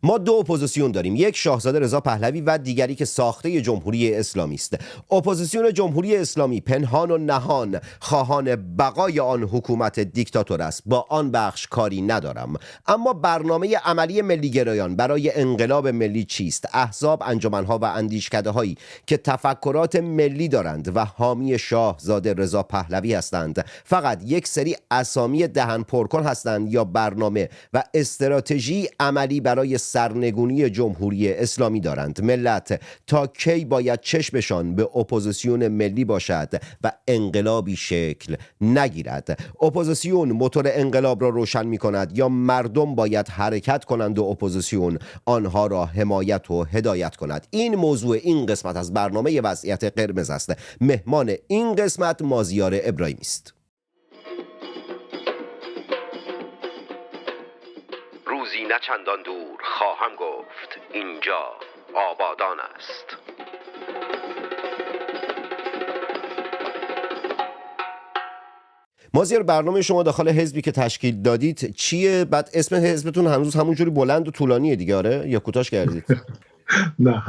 ما دو اپوزیسیون داریم، یک شاهزاده رضا پهلوی و دیگری که ساخته جمهوری اسلامی است. اپوزیسیون جمهوری اسلامی پنهان و نهان خواهان بقای آن حکومت دیکتاتور است، با آن بخش کاری ندارم. اما برنامه عملی ملی گرایان برای انقلاب ملی چیست؟ احزاب، انجمنها و اندیشکده هایی که تفکرات ملی دارند و حامی شاهزاده رضا پهلوی هستند فقط یک سری اسامی دهن پرکن هستند یا برنامه و استراتژی عملی برای سرنگونی جمهوری اسلامی دارند؟ ملت تا کی باید چشمشان به اپوزیسیون ملی باشد و انقلابی شکل نگیرد؟ اپوزیسیون موتور انقلاب را روشن می کند یا مردم باید حرکت کنند و اپوزیسیون آنها را حمایت و هدایت کند؟ این موضوع این قسمت از برنامه وضعیت قرمز است. مهمان این قسمت مازیار ابراهیمی است. روزی نه چندان دور خواهم گفت اینجا آبادان است. مازیار، برنامه شما داخل حزبی که تشکیل دادید چیه؟ بعد اسم حزبتون هنوز همونجوری بلند و طولانیه دیگه، آره؟ یا کوتاش کردید؟ نه،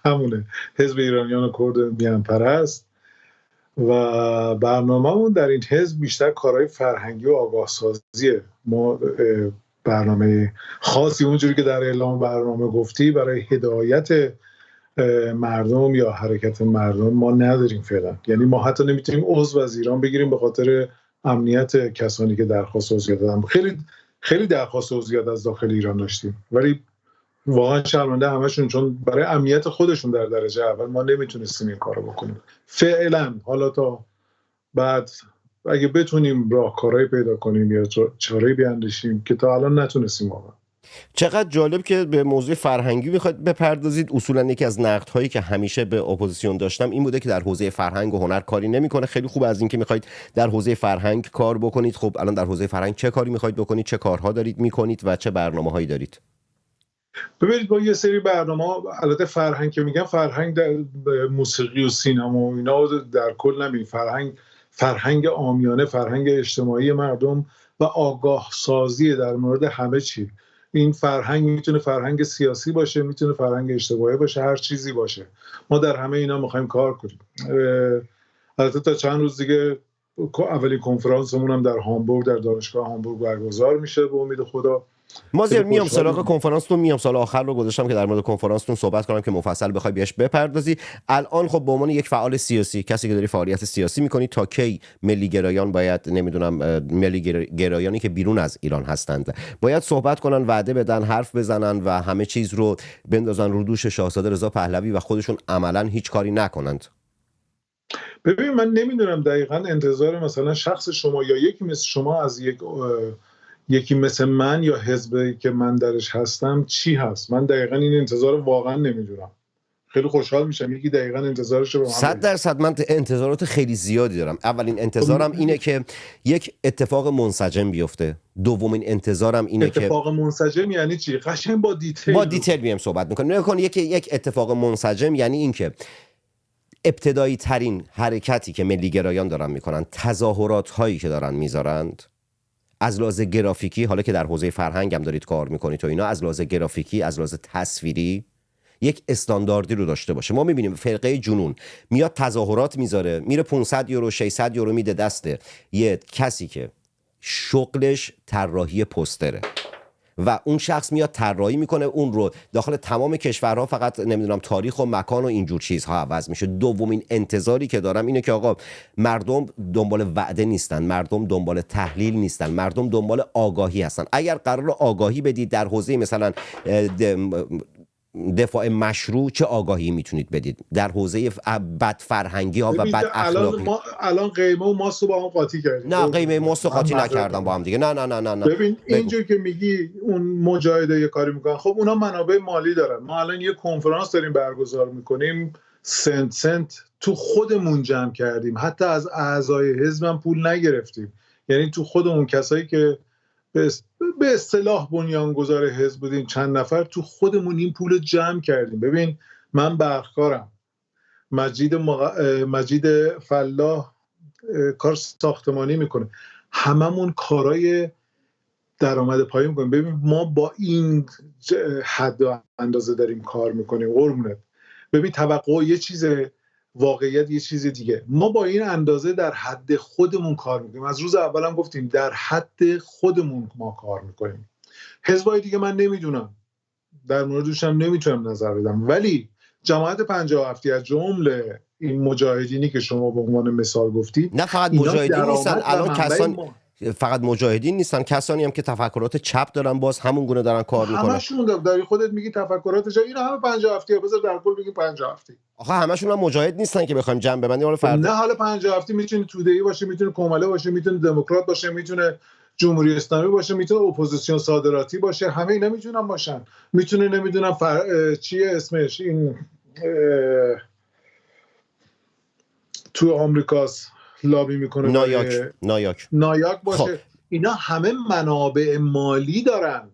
همونه. حزب ایرانیان کرد میهن پرست. و برنامه‌مون در این حزب بیشتر کارهای فرهنگی و آگاه سازیه. ما برنامه خاصی اونجوری که در اعلام برنامه گفتی برای هدایت مردم یا حرکت مردم ما نداریم فعلا. یعنی ما حتی نمیتونیم عضو از ایران بگیریم به خاطر امنیت کسانی که درخواست عضویت دادن. خیلی درخواست عضویت از داخل ایران داشتیم، ولی واقعا شرمنده همشون، چون برای امنیت خودشون در درجه اول ما نمیتونستیم این کارو بکنیم فعلا. حالا تا بعد اگه بتونیم راهکارهایی پیدا کنیم یا چاره‌ای بیاندیشیم که تا الان نتونستیم واقعا. چقدر جالب که به موضوع فرهنگی میخواید بپردازید. اصولا یکی از نقدهایی که همیشه به اپوزیسیون داشتم این بوده که در حوزه فرهنگ و هنر کاری نمیکنه. خیلی خوب از این که میخواید در حوزه فرهنگ کار بکنید. خب الان در حوزه فرهنگ چه کاری میخواید بکنید؟ چه کارها دارید میکنید و چه برنامه‌هایی دارید؟ ببینید، با یه سری برنامه، البته فرهنگ که میگم فرهنگ در موسیقی و سینما و اینا در کل نبین، فرهنگ عامیانه، فرهنگ اجتماعی مردم و آگاه سازی در مورد همه چی. این فرهنگ میتونه فرهنگ سیاسی باشه، میتونه فرهنگ اجتماعی باشه، هر چیزی باشه. ما در همه اینا میخوایم کار کنیم. البته تا چند روز دیگه اولین کنفرانسمون هم در هامبورگ، در دانشگاه هامبورگ برگزار میشه به امید خدا. مازیار، میام سراغ کنفرانستون، میام سال آخر رو گذاشتم که در مورد کنفرانستون صحبت کنم که مفصل بخوای بهش بپردازی. الان خب به عنوان یک فعال سیاسی، کسی که داری فعالیت سیاسی میکنی، تا کی ملی گرایان باید، نمیدونم، ملی گرایانی که بیرون از ایران هستند باید صحبت کنن، وعده بدن، حرف بزنن و همه چیز رو بندازن رو دوش شاهزاده رضا پهلوی و خودشون عملاً هیچ کاری نکنند؟ ببین، من نمیدونم دقیقاً انتظار مثلا شخص شما یا یکی مثل شما از یکی مثل من یا حزبی که من درش هستم چی هست. من دقیقاً این انتظار واقعا نمیدونم. خیلی خوشحال میشم یکی دقیقاً انتظارش رو به من بگه. 100% من انتظارات خیلی زیادی دارم. اولین انتظارم اینه که یک اتفاق منسجم بیفته. دومین انتظارم اینه که اتفاق منسجم یعنی چی؟ قشنگ با دیتیل میام صحبت میکنم. نگاه کن، یک اتفاق منسجم یعنی این که ابتدایی ترین حرکتی که ملی گرایان دارن میکنن، تظاهرات هایی که دارن میذارند از لحاظ گرافیکی، حالا که در حوزه فرهنگ هم دارید کار میکنید تو اینا، از لحاظ گرافیکی، از لحاظ تصویری یک استانداردی رو داشته باشه. ما میبینیم فرقه جنون میاد تظاهرات میذاره، میره 500 یورو 600 یورو میده دست یه کسی که شغلش طراحی پوستره و اون شخص میاد طراحی میکنه، اون رو داخل تمام کشورها فقط نمیدونم تاریخ و مکان و اینجور چیزها عوض میشه. دومین انتظاری که دارم اینه که آقا مردم دنبال وعده نیستن، مردم دنبال تحلیل نیستن، مردم دنبال آگاهی هستن. اگر قرار آگاهی بدید در حوزه مثلا دفاع مشروع، چه آگاهی میتونید بدید؟ در حوزه بد فرهنگی ها و بد اخلاقی. الان قیمه و ماست رو با هم قاطی کردیم. نه، قیمه ماست رو قاطی نکردم با هم دیگه. نه. ببین، اینجا که میگی اون مجاهده یه کاری میکنن، خب اونا منابع مالی دارن. ما الان یه کنفرانس داریم برگزار میکنیم، سنت تو خودمون جمع کردیم، حتی از اعضای حزبم پول نگرفتیم. یعنی تو خودمون کسایی که به اصطلاح بنیانگذار حزب بودیم، چند نفر تو خودمون این پول جمع کردیم. ببین، من برخکارم، مجید فلاح کار ساختمانی میکنه، هممون کارای درآمد پایین میکنیم. ببین ما با این حد و اندازه داریم کار میکنیم قربونت. ببین توقع یه چیز، واقعیت یه چیز دیگه. ما با این اندازه در حد خودمون کار میکنیم. از روز اول هم گفتیم در حد خودمون ما کار میکنیم. حزبای دیگه من نمیدونم، در موردش هم نمیتونم نظر بدم، ولی جماعت 57 از جمله این مجاهدینی که شما به عنوان مثال گفتید، نه فقط مجاهدین نیستن، الان کسان فقط مجاهدین نیستن، کسانی هم که تفکرات چپ دارن باز همون گونه دارن کار میکنن. همشون داری خودت میگی تفکرات چپ، اینا همه 57 بذار در کل بگیم 57. آخه همشون هم مجاهد نیستن که بخوایم جمع ببندیم. حالا فرد نه حالا 57 میتونه توده‌ای باشه، میتونه کومله باشه، میتونه دموکرات باشه، میتونه جمهوری اسلامی باشه، میتونه اپوزیسیون صادراتی باشه، همه اینا میتونن باشن. میتونه نمیدونم چیه اسمش این تو آمریکاست لابی میکنه، نایاک باشه. خب. اینا همه منابع مالی دارن،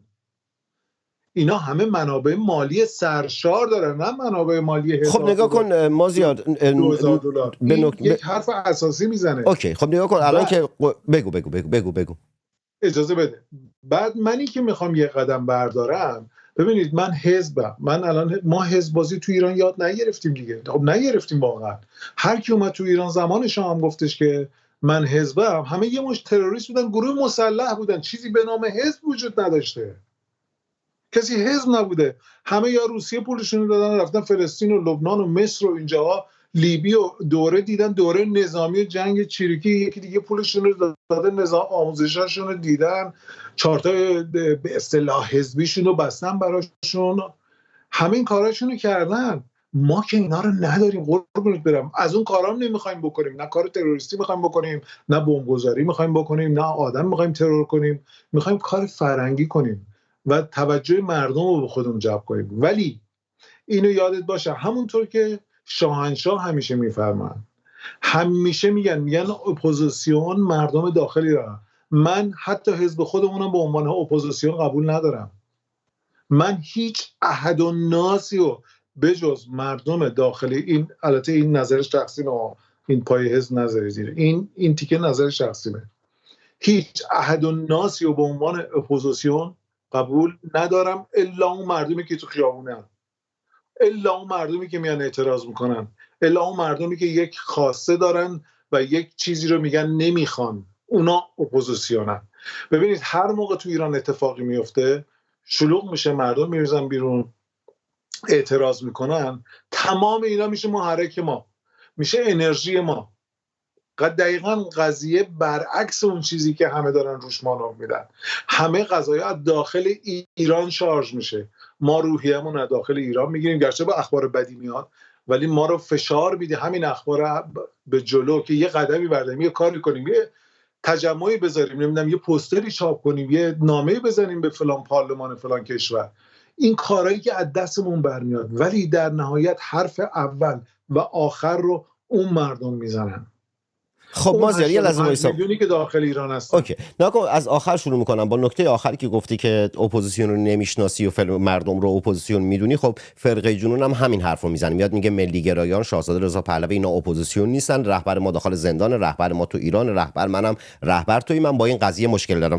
اینا همه منابع مالی سرشار دارن، نه منابع مالی. خب نگاه کن مازیار، $2000 یک حرف اساسی میزنه. اوکی خب نگاه کن الان که بگو اجازه بده. بعد منی که میخوام یه قدم بردارم، ببینید من حزبم، من الان ما حزب بازی تو ایران یاد نگرفتیم دیگه. خب نگرفتیم واقعا. هر کی اومد تو ایران زمان شام گفتش که من حزبم، همه یه مش تروریست بودن، گروه مسلح بودن، چیزی به نام حزب وجود نداشته، کسی حزب نبوده. همه یا روسیه پولشون دادن رفتن فلسطین و لبنان و مصر و اینجاها، لیبی و دوره دیدن، دوره نظامی جنگ چریکی، یکی دیگه پولشون رو داده نظام آموزشاشون رو دیدن، چارتا به اصطلاح حزبیشون رو بستن براشون، همه این کاراشون رو کردن. ما که اینا رو نداریم قربونت برم. از اون کارام نمیخوایم بکنیم، نه کار تروریستی میخوایم بکنیم، نه بمبگذاری میخوایم بکنیم، نه آدم میخوایم ترور کنیم، میخوایم کار فرنگی کنیم و توجه مردم رو به خودمون جلب کنیم. ولی اینو یادت باشه، همونطور که شاهنشاه همیشه میفرمان، همیشه میگن اپوزیسیون مردم داخلی را. من حتی حزب خودمونم به عنوان اپوزیسیون قبول ندارم. من هیچ احد و ناسی رو بجز مردم داخلی، این البته این نظر شخصی نه، این پای حزب نظر زیر، این تیکه نظر شخصیه، هیچ احد و ناسی رو به عنوان اپوزیسیون قبول ندارم الا اون مردمی که تو خیابونن، الا اون مردمی که میان اعتراض میکنن، الا اون مردمی که یک خواسته دارن و یک چیزی رو میگن نمیخوان، اونا اپوزیسیونن. ببینید هر موقع تو ایران اتفاقی میفته، شلوغ میشه، مردم میریزن بیرون، اعتراض میکنن، تمام اینا میشه محرک ما، میشه انرژی ما. دقیقاً قضیه برعکس اون چیزی که همه دارن روش مانور میدن. همه قضایا از داخل ایران شارژ میشه، ما روحیه‌مون از داخل ایران میگیریم، گرچه با اخبار بدی میاد ولی ما رو فشار میده همین اخبار به جلو که یه قدمی برداریم، یه کاری کنیم، یه تجمعی بذاریم، نمیدونم یه پوستری چاپ کنیم، یه نامه‌ای بزنیم به فلان پارلمان فلان کشور. این کارهایی که از دستمون برمیاد، ولی در نهایت حرف اول و آخر رو اون مردم میزنن. خب مازیار یه لحظه وایسا، میلیونی که داخل ایران هستن. اوکی نگاه از آخر شروع میکنم با نکته آخری که گفتی که اپوزیسیون رو نمیشناسی و مردم رو اپوزیسیون میدونی. خب فرقه جنون هم همین حرفو میزنه، میاد میگه ملی گرایان، شاهزاده رضا پهلوی اینا اپوزیسیون نیستن، رهبر ما داخل زندان، رهبر ما تو ایران، رهبر منم رهبر تویی. من با این قضیه مشکل دارم.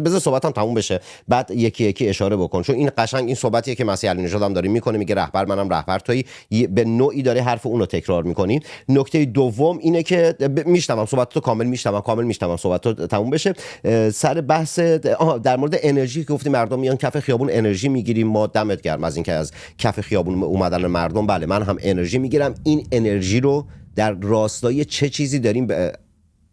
بذار صحبتم تموم بشه بعد یکی یکی اشاره بکن، چون این قشنگ این صحبتیه که مسیح علی نژاد هم داره میکنه، میگه رهبر منم رهبر تویی، به نوعی داره حرف اون رو تکرار میکنین. نکته دوم اینه که میشنوم صحبتتو کامل میشنوم صحبتتو تموم بشه. سر بحث در مورد انرژی که گفتی مردم میان کف خیابون انرژی میگیریم، ما دمت گرم از اینکه از کف خیابون اومدن مردم. بله من هم انرژی میگیرم. این انرژی رو در راستای چه چیزی داریم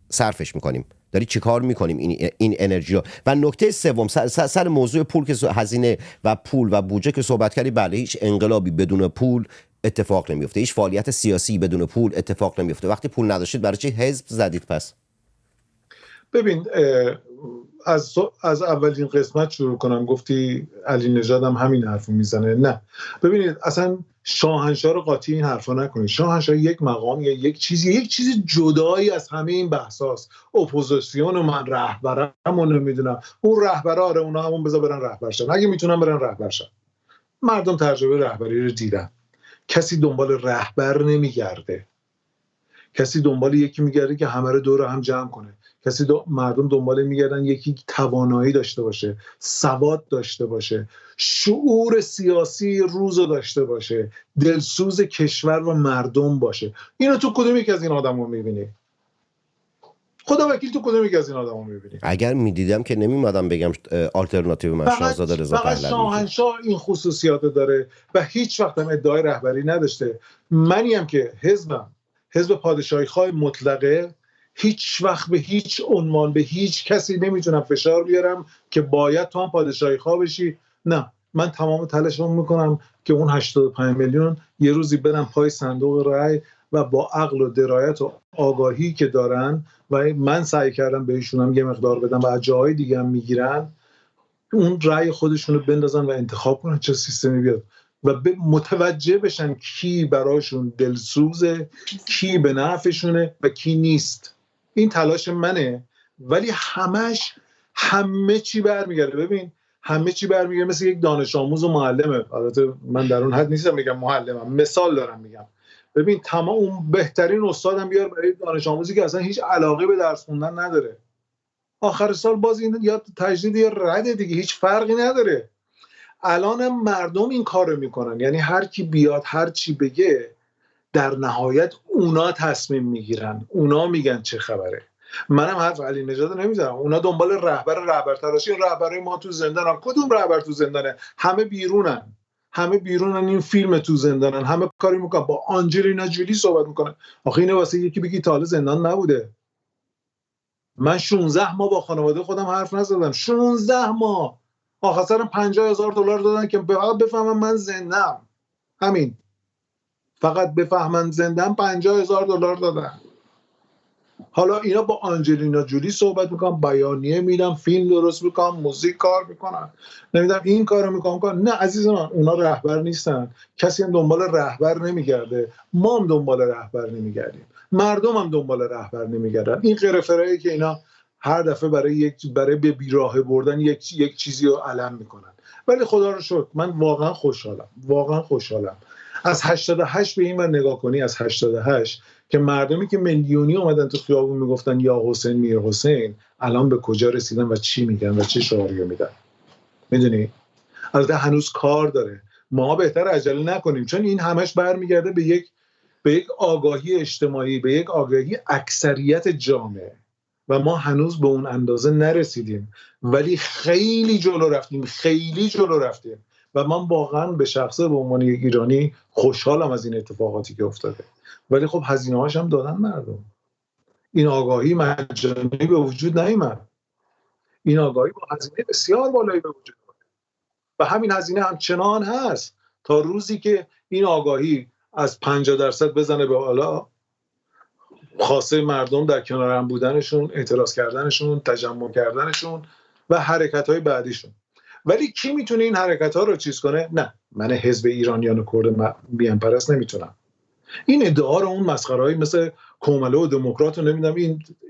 صرفش میکنیم؟ داری چی کار میکنیم این انرژی رو؟ و نکته سوم سر موضوع پول که هزینه و پول و بودجه که صحبت کردی، بله هیچ انقلابی بدون پول اتفاق نمیفته، هیچ فعالیت سیاسی بدون پول اتفاق نمیفته. وقتی پول نداشتید برای چی حزب زدید پس؟ ببین از اولین قسمت شروع کنم، گفتی علی نژاد هم همین حرفو میزنه. نه ببینید اصلا شاهنشاه رو قاطی این حرفا نکنید. شاهنشاه یک مقام یا یک چیز جدایی از همه این بحثاست. اپوزیسیون و من رهبرم و نمیدونم اون رهبرا، آره اونا همون بذار برن رهبرشن، اگه میتونن برن رهبرشن. مردم تجربه رهبری رو دیدن. کسی دنبال رهبر نمیگرده، کسی دنبال یکی میگرده که همه رو دور هم جمع کنه. مردم دنبال میگردن یکی توانایی داشته باشه، سواد داشته باشه، شعور سیاسی روزو داشته باشه، دلسوز کشور و مردم باشه. اینو تو کدوم یک از این آدمو میبینی؟ خدا وکیل تو کدوم یک از این آدمو میبینی؟ اگر میدیدم که نمیمدم بگم آلترناتیو من شاهزاده رضا فقط پهلوی. شاهنشاه این خصوصیات داره و هیچ وقت هم ادعای رهبری نداشته. منیم که حزب پادشاهی خواه مطلقه، هیچ وقت به هیچ عنوان به هیچ کسی نمیتونم فشار بیارم که باید تو هم پادشاهی خواه بشی. نه، من تمام تلاشمو میکنم که اون 85 میلیون یه روزی برم پای صندوق رای و با عقل و درایت و آگاهی که دارن و من سعی کردم بهشونم یه مقدار بدم و از جاهای دیگه هم میگیرن، اون رای خودشونو بندازن و انتخاب کنن چه سیستمی بیاد و متوجه بشن کی براشون دلسوزه، کی به نفعشونه و کی نیست. این تلاش منه، ولی همه چی برمیگرده. ببین همه چی برمیگرده مثل یک دانش آموز و معلمه. البته من در اون حد نیستم میگم معلمم، مثال دارم میگم. ببین تمام اون بهترین استادم بیار برای دانش آموزی که اصلا هیچ علاقه به درس خوندن نداره، آخر سال باز این یا تجدید یا رد دیگه، هیچ فرقی نداره. الان مردم این کارو میکنن، یعنی هر کی بیاد هر چی بگه در نهایت اونا تصمیم میگیرن، اونا میگن چه خبره. منم حرف علی نژاد نمیزنم، اونا دنبال رهبر تراشی. رهبرای ما تو زندانن. کدوم رهبر تو زندانه؟ همه بیرونن. این فیلم تو زندانن، همه کاری میکنن، با آنجلینا جولی صحبت میکنن. آخه اینه واسه یکی بگی تا حالا زندان نبوده. من 16 ماه با خانواده خودم حرف نزدم. 16 ماه. آخر سرم $50,000 دادن که فقط بفهمم من زندم. همین. فقط بفهمم زندم $50,000 دادن. حالا اینا با آنجلینا جولی صحبت میکنن، بیانیه میدن، فیلم درست میکنن، موزیک کار میکنن، نمیدونم این کارو میکنن. نه عزیز من، اونا رهبر نیستن. کسی هم دنبال رهبر نمیگرده. ما هم دنبال رهبر نمیگردیم. مردم هم دنبال رهبر نمیگردن. این قرفرایی که اینا هر دفعه برای به بیراه بردن یک چیزی رو علم میکنن. ولی خدا رو شکر من واقعا خوشحالم. از 88 به این من نگاه کنی، از 88 که مردمی که میلیونی اومدن تو خیابون میگفتن یا حسین میر حسین، الان به کجا رسیدن و چی میگن و چه شعاری میدن؟ میدونی؟ البته هنوز کار داره. ما بهتر عجله نکنیم، چون این همش برمیگرده به یک آگاهی اجتماعی، به یک آگاهی اکثریت جامعه و ما هنوز به اون اندازه نرسیدیم، ولی خیلی جلو رفتیم و من واقعا به شخصه به عنوان یک ایرانی خوشحالم از این اتفاقاتی که افتاده. ولی خب هزینه‌هاش هم دادن مردم. این آگاهی مجانی به وجود نیامد. این آگاهی با هزینه بسیار بالایی به وجود اومد و همین هزینه همچنان هست تا روزی که این آگاهی از 50% بزنه به بالا، خواسته مردم در کنار هم بودنشون، اعتراض کردنشون، تجمع کردنشون و حرکت‌های بعدیشون. ولی کی میتونه این حرکت‌ها رو چیز کنه؟ نه، من حزب ایرانیان کرد میان پرست نمیتونم. این ادعا رو اون مسخرهایی مثل کومله و دموکرات رو نمیدونم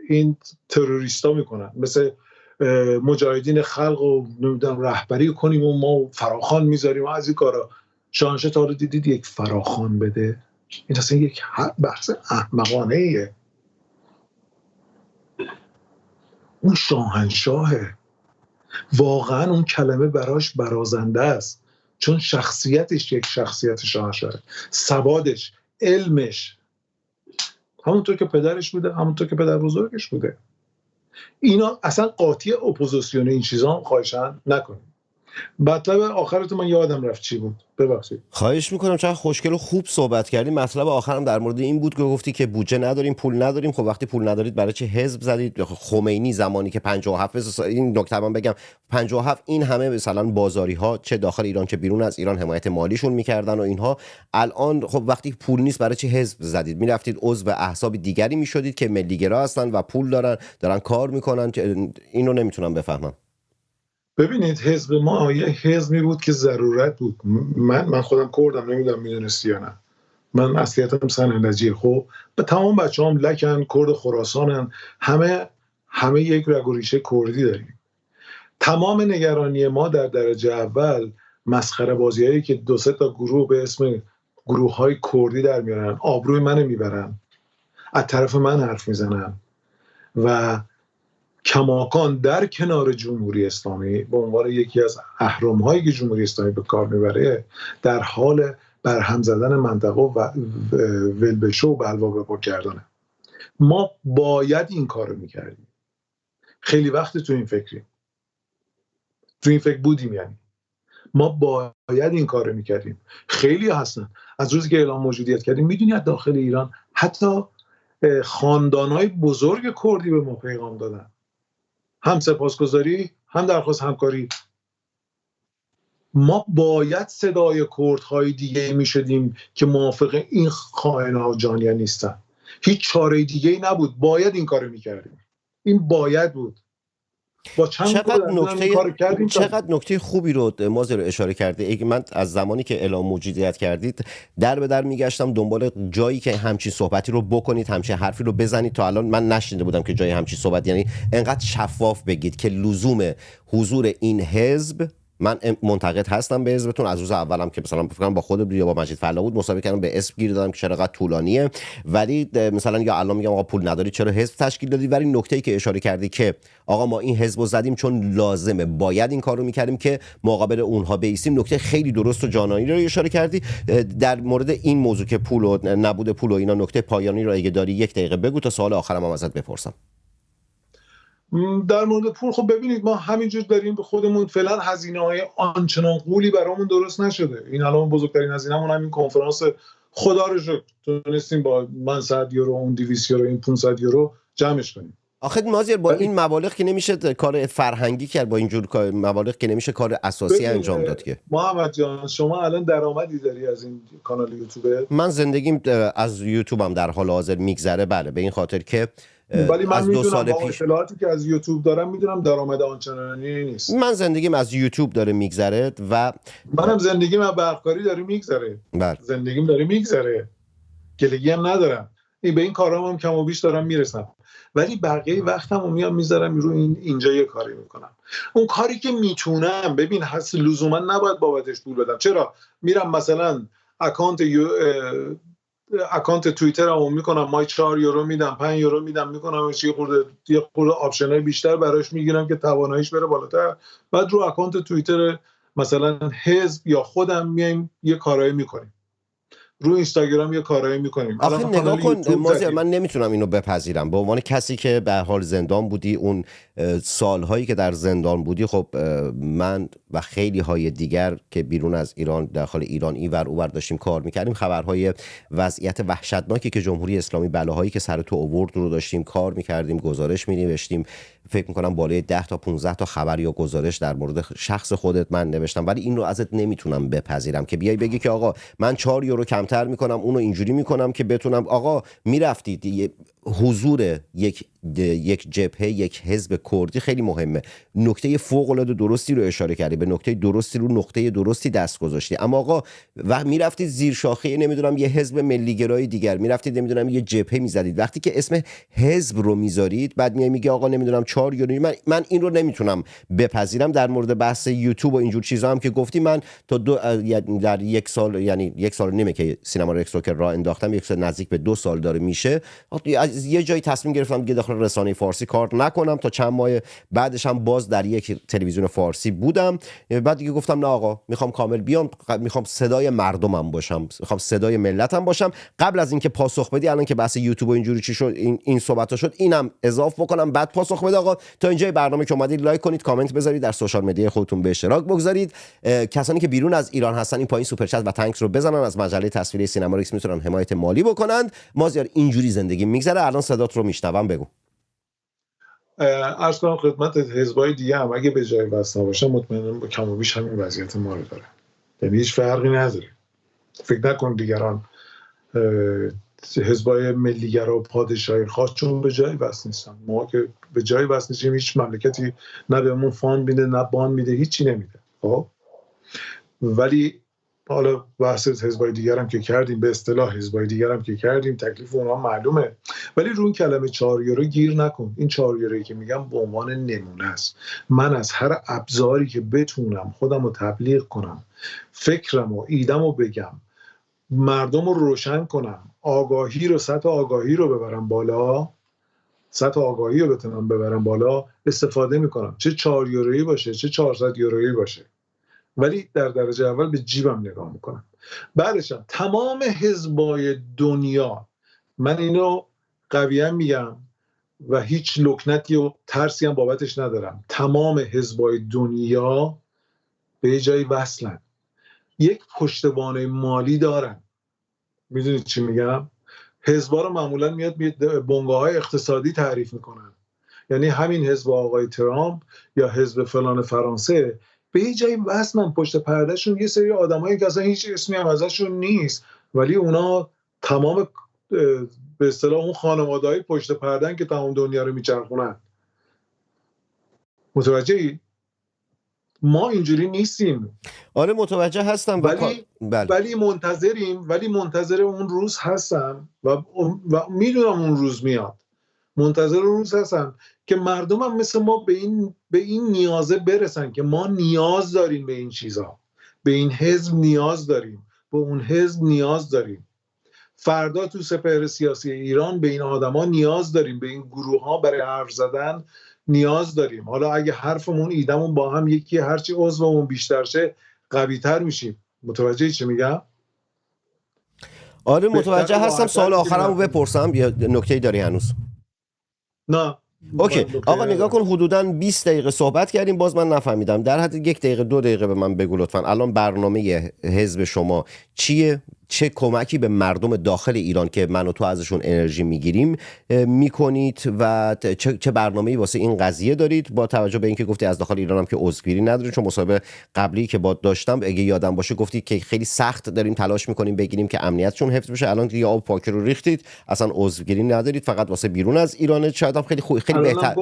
این تروریستا میکنن، مثل مجاهدین خلق و نمیدونم رهبری کنیم و ما فراخوان میذاریم و از این کارا. شاهنشاه تا رو دیدید یک فراخوان بده؟ این اصلا یک بحث احمقانه ایه. اون شاهنشاهه، واقعا اون کلمه براش برازنده است، چون شخصیتش یک شخصیت شاهنشاهه، سوادش، علمش همونطور که پدرش بوده، همونطور که پدر بزرگش بوده. اینا اصلا قاطی اپوزیسیون این چیزا هم خواهشن نکنیم. مطلب آخرت من یادم رفت چی بود، ببخشید. خواهش میکنم، چقدر خوشگل و خوب صحبت کردیم. مطلب آخرم در مورد این بود که گفتی که بودجه نداریم، پول نداریم. خب وقتی پول ندارید برای چه حزب زدید؟ خمینی زمانی که 57 این نکته من بگم 57 این همه مثلا بازاری ها چه داخل ایران چه بیرون از ایران حمایت مالیشون میکردن و اینها، الان خب وقتی پول نیست برای چه حزب زدید؟ میرفتید عضو احزاب دیگری میشدید که ملیگرا هستن و پول دارن کار میکنن. اینو نمیتونم بفهمم. ببینید حزب ما یه حزبی بود که ضرورت بود. من خودم کردم، نمیدونم میدونستی یا نه. من اصلیتم سنندجیه. خب به تمام بچه‌هام لکن، کرد خراسانن، همه یک رگ و ریشه کردی داریم. تمام نگرانی ما در درجه اول مسخره بازیایی که 2-3 تا گروه به اسم گروه‌های کردی در میارن، آبروی منو میبرن، از طرف من حرف میزنن و کماکان در کنار جمهوری اسلامی به عنوان یکی از اهرم‌هایی که جمهوری اسلامی به کار میبره در حال برهم زدن منطقه و ولبشه و بلوا به پا کردنه. ما باید این کارو میکردیم. خیلی وقت تو این فکر بودیم. یعنی ما باید این کارو میکردیم. خیلی هستن از روزی که اعلام موجودیت کردیم، میدونی از داخل ایران حتی خاندانهای بزرگ کردی به ما پیغام دادن، هم سپاسگزاری هم درخواست همکاری. ما باید صدای کردهای دیگه میشدیم که موافق این خائن‌ها و جانیان نیستن. هیچ چاره دیگه ای نبود، باید این کارو میکردیم. این باید بود. با چقدر نکته خوبی رو مازر اشاره کرده. من از زمانی که اعلام موجودیت کردید در به در میگشتم دنبال جایی که همچین صحبتی رو بکنید، همچین حرفی رو بزنید. تا الان من نشنیده بودم که جای همچین صحبت، یعنی انقدر شفاف بگید که لزوم حضور این حزب، من منتقد هستم به حزبتون از روز اولم که مثلا فکر کنم با خود یا با مجید فلا بود مسابقه کردم به اسم گیر دادم که چرا قد طولانیه، ولی مثلا یا الان میگم آقا پول نداری چرا حزب تشکیل دادی. ولی نکته‌ای که اشاره کردی که آقا ما این حزب رو زدیم چون لازمه، باید این کارو میکردیم که مقابل اونها بایستیم، نکته خیلی درست و جانانی رو اشاره کردی. در مورد این موضوع که پول و نبود پول و اینا نکته پایانی رو اگه داری یک دقیقه بگو تا سوال آخرم هم ازت بپرسم. در مورد پول خب ببینید ما همینجور داریم به خودمون فعلا هزینه‌های آنچنان قولی برامون درست نشده. این الان بزرگترین هزینه‌مون همین کنفرانس، خدا رو شکر تونستیم با من 100 یورو اون 200 یورو این 500 یورو جمعش کنیم. آخه مازیر با این مبالغ که نمیشه کار فرهنگی کرد، با اینجور مبالغ که نمیشه کار اساسی انجام داد که. محمد جان شما الان درآمدی داری از این کانال یوتیوب؟ من زندگیم از یوتیوبم در حال حاضر میگذره، بله، به این خاطر که ولی من از 2 سال پیش اطلاعاتی که از یوتیوب دارم میدونم درآمد آنچنانی نیست. من زندگیم از یوتیوب داره میگذره و منم زندگیم از برقکاری داره میگذره. زندگیم داره میگذره، گلگی هم ندارم. به این کارام هم کم و بیش دارم میرسم، ولی بقیه وقتمو میام میذارم رو اینجا یه کاری میکنم. اون کاری که میتونم، ببین هست لزوما نباید بابتش پول بدم. چرا میرم مثلا اکانت توییترمو میکنم، مای 4 یورو میدم 5 یورو میدم میکنم یه خورده آپشنای بیشتر براش میگیرم که تواناییش بره بالاتر. بعد رو اکانت توییتر مثلا حزب یا خودم میایم یه کارایی میکنیم، رو اینستاگرام یه کارایی میکنیم. آخه نگاه کن مازیار، من نمیتونم اینو بپذیرم به عنوان کسی که به حال زندان بودی، اون سالهایی که در زندان بودی. خب من و خیلی های دیگر که بیرون از ایران داخل ایران اینور اونور داشتیم کار میکردیم، خبرهای وضعیت وحشتناکی که جمهوری اسلامی بلاهایی که سر تو آورد رو داشتیم کار میکردیم، گزارش مینوشتیم. فکر میکنم بالای 10 تا 15 تا خبر یا گزارش در مورد شخص خودت من نوشتم. ولی این رو ازت نمیتونم بپذیرم که بیای بگی که آقا من 4 یورو کمتر میکنم، اونو اینجوری میکنم که بتونم. آقا میرفتید حضور یک جبهه، یک حزب کردی خیلی مهمه. نکته فوق العاده درستی رو اشاره کردی، به نکته درستی رو نقطه درستی دست گذاشتی. اما آقا وقت میرفتید زیر شاخه نمیدونم یه حزب ملی گرای دیگر، میرفتید نمیدونم یه جبهه میزدید. وقتی که اسم حزب رو میذارید بعد میگه آقا نمیدونم 4 یورو. من این رو نمیتونم بپذیرم. در مورد بحث یوتیوب و اینجور چیزا هم که گفتی، من تا در 1 سال، یعنی 1 سال نیمه که سینما رکس رو که راه انداختم، 1 سال نزدیک به 2 سال داره میشه، از یه جایی تصمیم گرفتم که داخل رسانه فارسی کار نکنم. تا چند ماه بعدش هم باز در یک تلویزیون فارسی بودم. بعد دیگه گفتم نه آقا، میخوام کامل بیام، میخوام صدای مردمم باشم، میخوام صدای ملتم باشم. قبل از اینکه پاسخ بدی، الان که بحث یوتیوب و اینجوری چی شد، این صحبت‌ها شد، اینم اضافه بکنم بعد پاسخ بده. آقا تا اینجای برنامه که اومدید لایک کنید، کامنت بذارید، در سوشال مدیا خودتون به اشتراک بگذارید. کسانی که بیرون از ایران هستن این پایین سوپر چت و تانکس رو بزنن، از مجله تصویری سینما رکس میتونن حمایت مالی بکنن. مازیار اینجوری زندگی میگذره، الان صدات رو میشنوم، بگو. عرض کنم خدمت حزبای دیگه هم اگه به جای وصل نباشه مطمئناً با کم و بیش همین وضعیت ما رو داره، یعنی هیچ فرقی نداره. فکر نکن دیگران حزبای ملیگرا و پادشاهی خواست چون به جای وصل نیستن. ما که به جای وصل نیستیم، هیچ مملکتی نه بهمون فاند میده نه باند میده، هیچی نمیده. خب ولی حالا بحث حزبای دیگر هم که کردیم، به اصطلاح حزبای دیگر هم که کردیم، تکلیف اونها معلومه. ولی رو این کلمه 4 یورو گیر نکن. این 4 یورویی که میگم به عنوان نمونه است. من از هر ابزاری که بتونم خودم رو تبلیغ کنم، فکرم و ایدم رو بگم، مردم رو روشن کنم، آگاهی رو، سطح آگاهی رو ببرم بالا، سطح آگاهی رو بتونم ببرم بالا استفاده میکنم، چه 4 یورویی باشه چه 400 یورویی باشه، ولی در درجه اول به جیبم نگاه میکنم. بعدشم تمام حزبای دنیا، من اینو قویا میگم و هیچ لکنتی و ترسی هم بابتش ندارم، تمام حزبای دنیا به یه جایی وصلن، یک پشتوانه مالی دارن. میدونید چی میگم؟ حزبا رو معمولا میاد بنگاه‌های اقتصادی تعریف میکنن، یعنی همین حزب آقای ترامپ یا حزب فلان فرانسه به یه جایی وصلن، پشت پردهشون یه سری آدمایی که اصلا هیچ اسمی هم ازشون نیست، ولی اونا تمام به اصطلاح اون خانواده‌های پشت پردهن که تمام دنیا رو میچرخونن. متوجهی؟ ما اینجوری نیستیم. آره متوجه هستم ولی منتظر اون روز هستم و میدونم اون روز میاد. منتظر اون روز هستم که مردم هم مثل ما به این نیازه برسن که ما نیاز داریم به این چیزها، به این حزب نیاز داریم، به اون حزب نیاز داریم. فردا تو سپهر سیاسی ایران به این آدما نیاز داریم، به این گروه ها برای حرف زدن نیاز داریم. حالا اگه حرفمون ایدمون با هم یکی، هرچی عضومون بیشتر شه قوی تر میشیم. متوجه چی میگم؟ آره متوجه هستم. سوال آخرمو بپرسم یا نکته‌ای داری هنوز؟ نه. اوکی آقا نگاه کن، حدوداً 20 دقیقه صحبت کردیم، باز من نفهمیدم. در حد 1 دقیقه 2 دقیقه به من بگو لطفاً. الان برنامه حزب شما چیه؟ چه کمکی به مردم داخل ایران که من و تو ازشون انرژی میگیریم میکنید و چه برنامه‌ای واسه این قضیه دارید؟ با توجه به اینکه گفتی از داخل ایران هم که عضوگیری ندارید، چون مصاحبه قبلی که با داشتم اگه یادم باشه گفتی که خیلی سخت داریم تلاش میکنیم بگیریم که امنیتشون حفظ بشه. الان دیگه آب پاکی رو ریختید، اصلا عضوگیری ندارید، فقط واسه بیرون از ایران. شاید هم خیلی بهتر،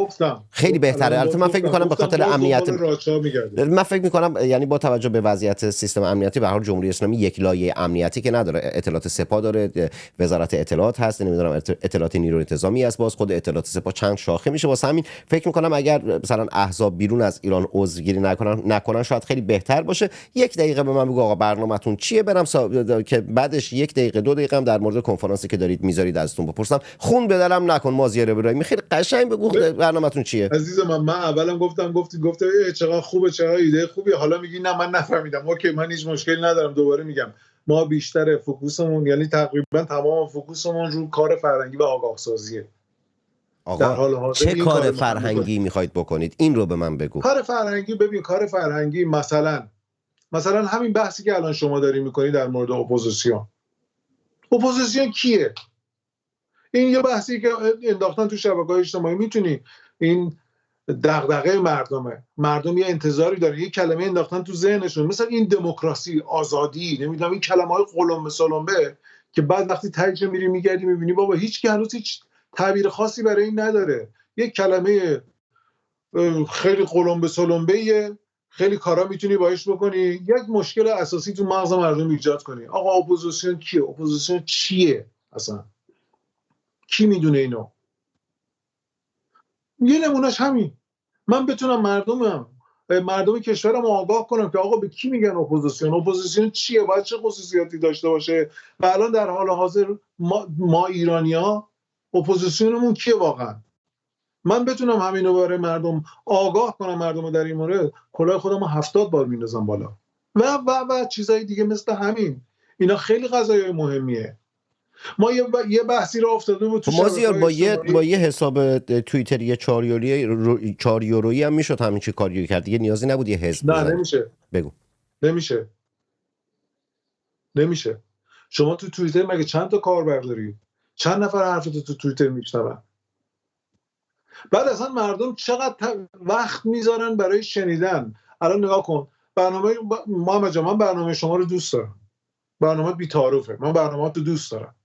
خیلی بهتره. البته من فکر می‌کنم به خاطر امنیت، من فکر می‌کنم یعنی با توجه به وضعیت سیستم امنیتی به هر حال جمهوری اسلامی یک لایه امنیتی که نداره. اطلاعات سپاه داره، وزارت اطلاعات هست، نمیدونم اطلاعات نیروی انتظامی است، باز خود اطلاعات سپاه چند شاخه میشه. واسه همین فکر می‌کنم اگر مثلا احزاب بیرون از ایران عضوگیری نکنن شاید خیلی بهتر باشه. 1 دقیقه به من بگو آقا برنامه‌تون چیه، برم که بعدش 1 دقیقه 2 دقیقه هم در مورد کنفرانسی که دارید میذارید ازتون بپرسم. خون به دلم نکن مازیار ابراهیمی، خیلی قشنگ بگو برنامه‌تون چیه. عزیز من اولم گفتی چقدر خوبه، چقدر ایده خوبی، حالا میگی نه من نفهمیدم. اوکی، من هیچ مشکلی ندارم. دوباره میگم ما بیشتر فوکوسمون، یعنی تقریبا تمام فوکوسمون رو کار فرهنگی و آگاه سازیه. آقا چه کار فرهنگی میخواید بکنید؟ این رو به من بگو. کار فرهنگی، ببین کار فرهنگی مثلا همین بحثی که الان شما داری میکنی در مورد اپوزیسیون کیه؟ این یه بحثی که انداختن تو شبکه‌های اجتماعی. میتونی این دغدغه مردم یه انتظاری داره، یه کلمه انداختن تو ذهنشون، مثلا این دموکراسی، آزادی، نمیدونم این کلمه‌های قلمبه سلمبه که بعد وقتی ترجمه میری میگردی میبینی بابا هیچ کی هنوز هیچ تعبیر خاصی برای این نداره. یک کلمه خیلی قلمبه سلمبه، خیلی کارا میتونی باهاش بکنی، یک مشکل اساسی تو مغز مردم ایجاد کنی. آقا اپوزیسیون کیه؟ اپوزیسیون چیه اصلا؟ کی میدونه اینو؟ یه نمونهش همین، من بتونم مردم کشورم آگاه کنم که آقا به کی میگن اپوزیسیون چیه، باید چه خصوصیاتی داشته باشه. و الان در حال حاضر ما ایرانی‌ها اپوزیسیونمون کیه واقعا؟ من بتونم همینو برای مردم آگاه کنم، مردم در این مورد، کلاه خودم 70 بار میندازم بالا و چیزای دیگه مثل همین. اینا خیلی قضایای مهمیه. ما یه بحثی رو افتاده بود تو مازیار با یه حساب توییتری 4 یورویی هم میشد همین چی کاریو کرد دیگه، نیازی نبود یه حزب. نه نمیشه. بگو. نمیشه. شما تو توییتر مگه چند تا کاربر داری؟ چند نفر حرفتو تو توییتر میشنون؟ بعد اصلا مردم چقدر وقت میذارن برای شنیدن. الان نگاه کن، محمد جان، من برنامه شما رو دوست دارم، برنامه بی‌تعارفه، من برنامه‌ات رو دوست دارم،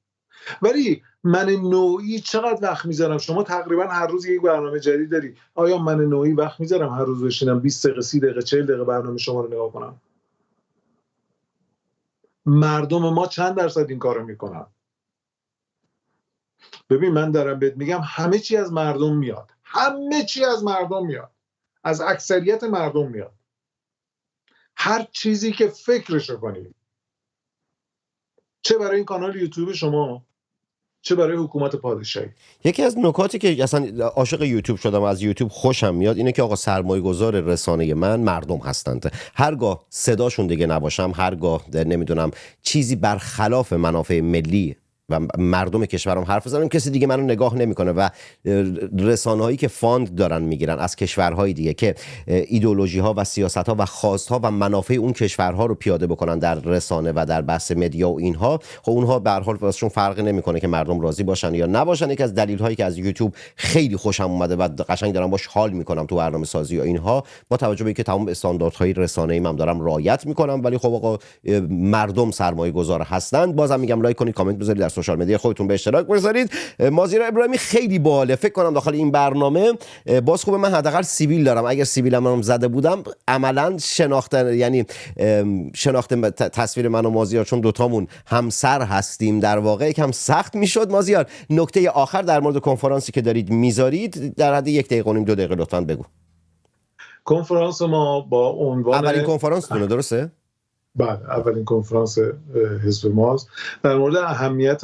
ولی من نوعی چقدر وقت میذارم؟ شما تقریبا هر روز یک برنامه جدید داری. آیا من نوعی وقت میذارم هر روز بشینم 20 دقیقه 30 دقیقه 40 دقیقه برنامه شما رو نگاه کنم؟ مردم ما چند درصد این کارو میکنن؟ ببین من دارم بهت میگم همه چی از مردم میاد، از اکثریت مردم میاد. هر چیزی که فکرشو کنی، چه برای این کانال یوتیوب شما، چه برای حکومت پادشاهی. یکی از نکاتی که اصلا عاشق یوتیوب شدم، از یوتیوب خوشم میاد، اینه که آقا سرمایه‌گذار رسانه من مردم هستند. هرگاه صداشون دیگه نباشم، هرگاه نمیدونم چیزی برخلاف منافع ملی و مردم کشورم حرف بزنم، کسی دیگه منو نگاه نمیکنه و رسانه‌هایی که فاند دارن میگیرن از کشورهای دیگه که ایدئولوژی‌ها و سیاست‌ها و خواست‌ها و منافع اون کشورها رو پیاده بکنن در رسانه و در بحث مدیا و اینها، خب اونها به هر حال واسهشون فرقی نمیکنه که مردم راضی باشن یا نباشن. یکی از دلایلی که از یوتیوب خیلی خوشم اومده و قشنگ دارم باش حال میکنم تو برنامه‌سازی و اینها، با توجه به اینکه تمام استانداردهای رسانه‌ای هم دارم رعایت میکنم، ولی خب آقا مردم سرمایه‌گذار هستند. بازم میگم لایک کنید، کامنت بذارید، در سوشال مدیا خودتون به اشتراک بذارید. مازیار ابراهیمی خیلی باحاله. فکر کنم داخل این برنامه باز خوبه من حداقل سیبیل دارم. اگر سیبیلم هم زده بودم عملاً یعنی شناخت تصویر من و مازیار، چون دوتامون همسر هستیم، در واقع یکم سخت میشد. مازیار، نکته آخر در مورد کنفرانسی که دارید میذارید در حد 1 دقیقه و نیم 2 دقیقه لطفاً بگو. کنفرانس ما با عنوان اولین کنفرانستونه، درسته؟ بله، اولین کنفرانس حزب ماست در مورد اهمیت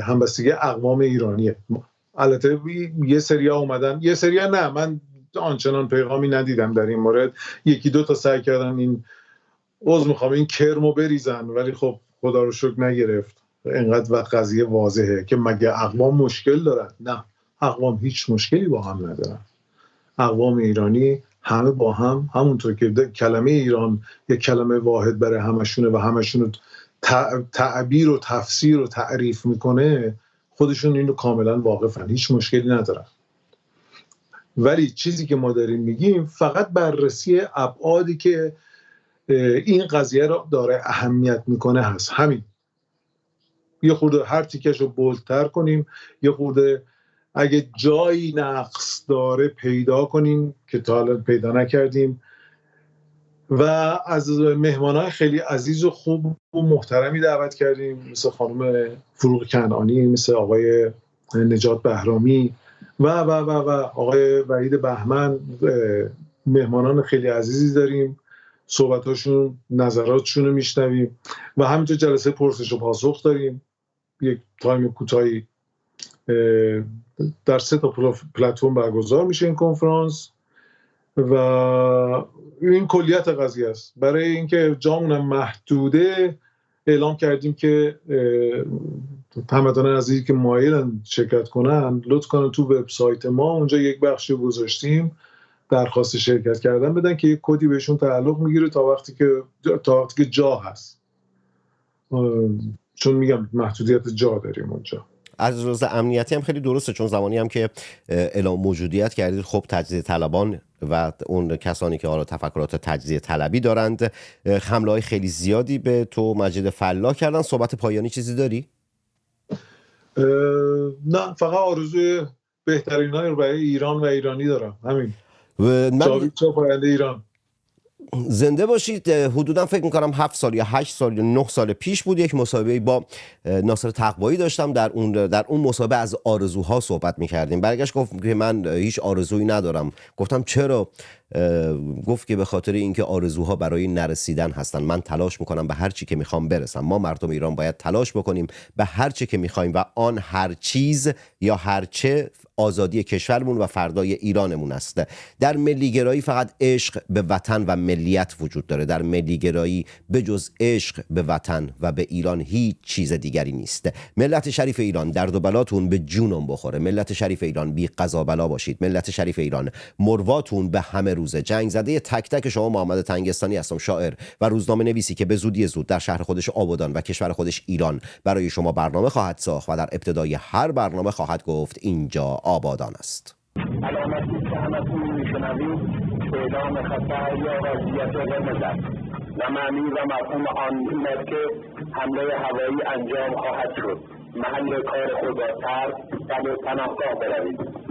همبستگی اقوام ایرانیه. البته یه سری اومدن، یه سری نه، من آنچنان پیغامی ندیدم در این مورد. 1-2 تا سعی کردن این میخوام این کرمو بریزن، ولی خب خدا رو شکر نگرفت. اینقدر وقت قضیه واضحه که مگه اقوام مشکل دارن؟ نه، اقوام هیچ مشکلی با هم ندارن. اقوام ایرانی همه با هم، همونطور که کلمه ایران یک کلمه واحد برای همشونه و همشون تعبیر و تفسیر و تعریف میکنه، خودشون اینو کاملا واقفن، هیچ مشکلی ندارن. ولی چیزی که ما داریم میگیم فقط بررسی ابعادی که این قضیه رو داره اهمیت میکنه هست. همین، یه خورده هر تیکش رو بولتر کنیم، یه خورده اگه جایی نقص داره پیدا کنیم که تا حالا پیدا نکردیم، و از مهمانای خیلی عزیز و خوب و محترمی دعوت کردیم، مثل خانم فروغ کنعانی، مثل آقای نجات بهرامی و آقای وحید بهمن. مهمانان خیلی عزیزی داریم، صحبتاشون، نظراتشون رو میشنویم و همینطور جلسه پرسش و پاسخ داریم. یک تایم کوتاهی در 3 تا پلتفرم برگزار میشه این کنفرانس و این کلیت قضیه است. برای اینکه جامون محدوده اعلام کردیم که هموطنان عزیزی که مایلن شرکت کنن لطف کنن تو وبسایت ما، اونجا یک بخشی گذاشتیم درخواست شرکت کردن بدن که یک کدی بهشون تعلق میگیره تا وقتی که جا هست، چون میگم محدودیت جا داریم اونجا. از لحاظ امنیتی هم خیلی درسته، چون زمانی هم که اعلام موجودیت کردید خب تجزیه طلبان و اون کسانی که حالا تفکرات تجزیه طلبی دارند حمله‌های خیلی زیادی به تو مجید فلاح کردن. صحبت پایانی چیزی داری؟ نه، فقط آرزوی بهترینایی رو برای ایران و ایرانی دارم. همین. جاوید پاینده ایران. زنده باشید. حدودا فکر میکنم 7 سال یا 8 سال یا 9 سال پیش بود یک مصاحبه با ناصر تقوایی داشتم. در اون مصاحبه از آرزوها صحبت میکردیم. برگشت گفت که من هیچ آرزویی ندارم. گفتم چرا؟ گفت که به خاطر اینکه آرزوها برای نرسیدن هستن. من تلاش میکنم به هر چی که میخوام برسم. ما مردم ایران باید تلاش بکنیم به هر چی که میخوایم و آن هر چیز یا هر چه آزادی کشورمون و فردای ایرانمون است. در ملیگرایی فقط عشق به وطن و ملیت وجود داره. در ملیگرایی به جز عشق به وطن و به ایران هیچ چیز دیگری نیست. ملت شریف ایران، درد و بلاتون به جونم بخوره. ملت شریف ایران بی قضا بلا باشید. ملت شریف ایران مرواتون به همه روزه. جنگ زده تک تک شما محمد تنگستانی هستم، شاعر و روزنامه نویسی که به زودی زود در شهر خودش آبادان و کشور خودش ایران برای شما برنامه خواهد ساخت و در ابتدای هر برنامه خواهد گفت اینجا آبادان است. علامتی که همتون میشنوید اعلام خطر یا وضعیت قرمز است و معنی و مفهوم آن این است که حمله هوایی انجام خواهد شد. محل کار خود را ترک و به پناهگاه بروید.